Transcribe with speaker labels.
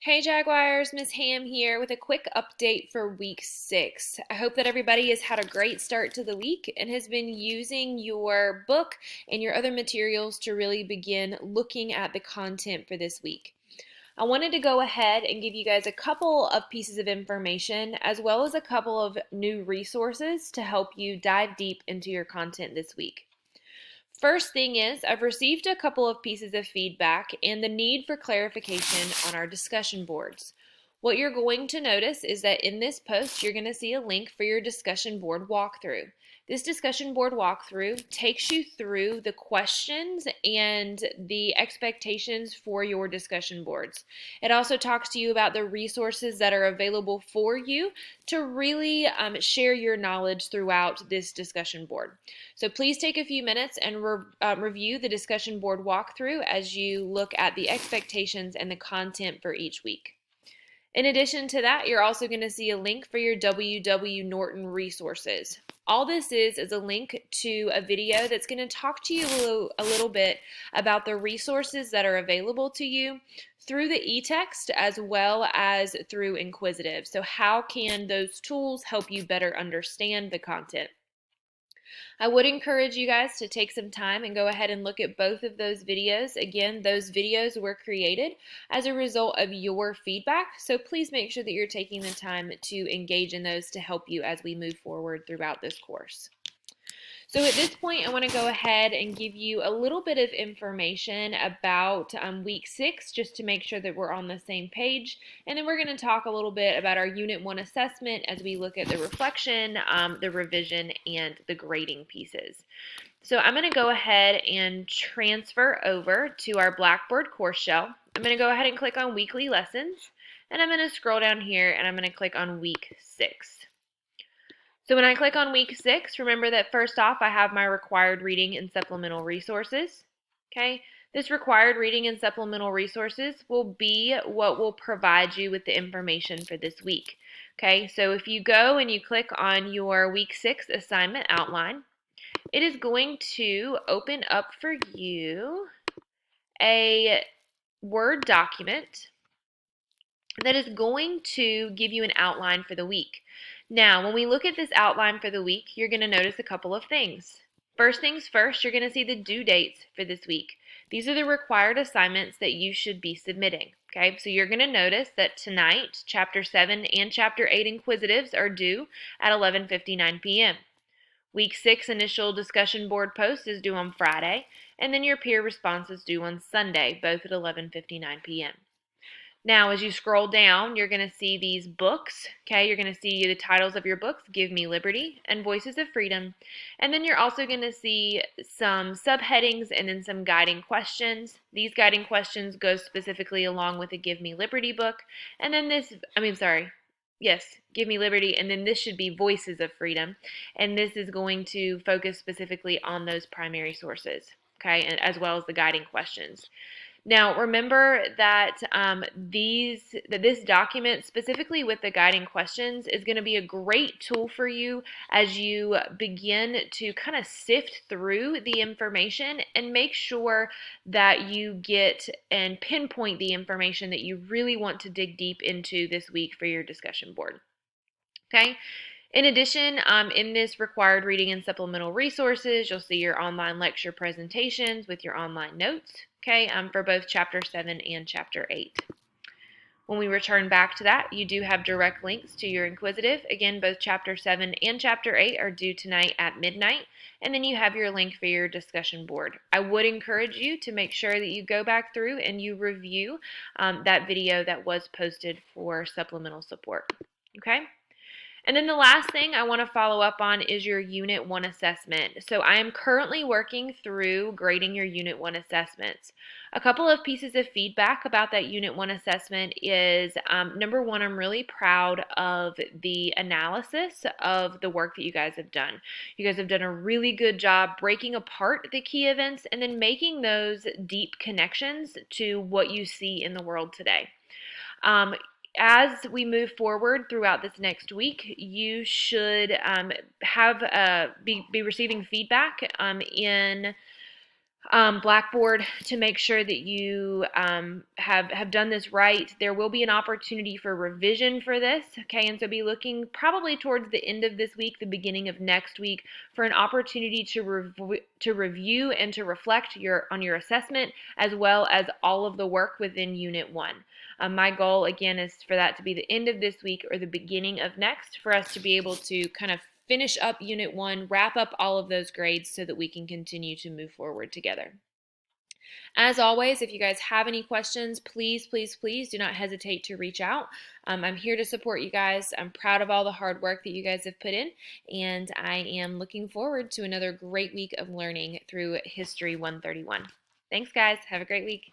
Speaker 1: Hey Jaguars, Miss Ham here with a quick update for week 6. I hope that everybody has had a great start to the week and has been using your book and your other materials to really begin looking at the content for this week. I wanted to go ahead and give you guys a couple of pieces of information as well as a couple of new resources to help you dive deep into your content this week. First thing is, I've received a couple of pieces of feedback and the need for clarification on our discussion boards. What you're going to notice is that in this post, you're going to see a link for your discussion board walkthrough. This discussion board walkthrough takes you through the questions and the expectations for your discussion boards. It also talks to you about the resources that are available for you to really share your knowledge throughout this discussion board. So please take a few minutes and review the discussion board walkthrough as you look at the expectations and the content for each week. In addition to that, you're also going to see a link for your W.W. Norton resources. All this is a link to a video that's going to talk to you a little bit about the resources that are available to you through the e-text as well as through Inquisitive. So how can those tools help you better understand the content? I would encourage you guys to take some time and go ahead and look at both of those videos. Again, those videos were created as a result of your feedback, so please make sure that you're taking the time to engage in those to help you as we move forward throughout this course. So at this point, I want to go ahead and give you a little bit of information about week 6 just to make sure that we're on the same page. And then we're going to talk a little bit about our Unit 1 assessment as we look at the reflection, the revision, and the grading pieces. So I'm going to go ahead and transfer over to our Blackboard course shell. I'm going to go ahead and click on weekly lessons. And I'm going to scroll down here and I'm going to click on week 6. So when I click on week 6, remember that first off I have my required reading and supplemental resources. Okay, this required reading and supplemental resources will be what will provide you with the information for this week. Okay, so if you go and you click on your week 6 assignment outline, it is going to open up for you a Word document that is going to give you an outline for the week. Now, when we look at this outline for the week, you're going to notice a couple of things. First things first, you're going to see the due dates for this week. These are the required assignments that you should be submitting. Okay, so you're going to notice that tonight, Chapter 7 and Chapter 8 Inquisitives are due at 11:59 p.m. Week 6 initial discussion board post is due on Friday, and then your peer response is due on Sunday, both at 11:59 p.m. Now, as you scroll down, you're going to see these books, okay? You're going to see the titles of your books, Give Me Liberty and Voices of Freedom. And then you're also going to see some subheadings and then some guiding questions. These guiding questions go specifically along with the Give Me Liberty book. And then Give Me Liberty, and then this should be Voices of Freedom. And this is going to focus specifically on those primary sources, okay, and as well as the guiding questions. Now, remember that this document, specifically with the guiding questions, is going to be a great tool for you as you begin to kind of sift through the information and make sure that you get and pinpoint the information that you really want to dig deep into this week for your discussion board. Okay? In addition, in this required reading and supplemental resources, you'll see your online lecture presentations with your online notes, okay, for both Chapter 7 and Chapter 8. When we return back to that, you do have direct links to your Inquisitive. Again, both Chapter 7 and Chapter 8 are due tonight at midnight, and then you have your link for your discussion board. I would encourage you to make sure that you go back through and you review that video that was posted for supplemental support, okay? And then the last thing I want to follow up on is your Unit 1 assessment. So I am currently working through grading your Unit 1 assessments. A couple of pieces of feedback about that Unit 1 assessment is, number one, I'm really proud of the analysis of the work that you guys have done. You guys have done a really good job breaking apart the key events and then making those deep connections to what you see in the world today. As we move forward throughout this next week, you should be receiving feedback in Blackboard to make sure that you have done this right. There will be an opportunity for revision for this, okay? And so be looking probably towards the end of this week, the beginning of next week, for an opportunity to review and to reflect on your assessment, as well as all of the work within Unit 1. My goal, again, is for that to be the end of this week or the beginning of next, for us to be able to kind of finish up Unit 1, wrap up all of those grades so that we can continue to move forward together. As always, if you guys have any questions, please, please, please do not hesitate to reach out. I'm here to support you guys. I'm proud of all the hard work that you guys have put in, and I am looking forward to another great week of learning through History 131. Thanks, guys. Have a great week.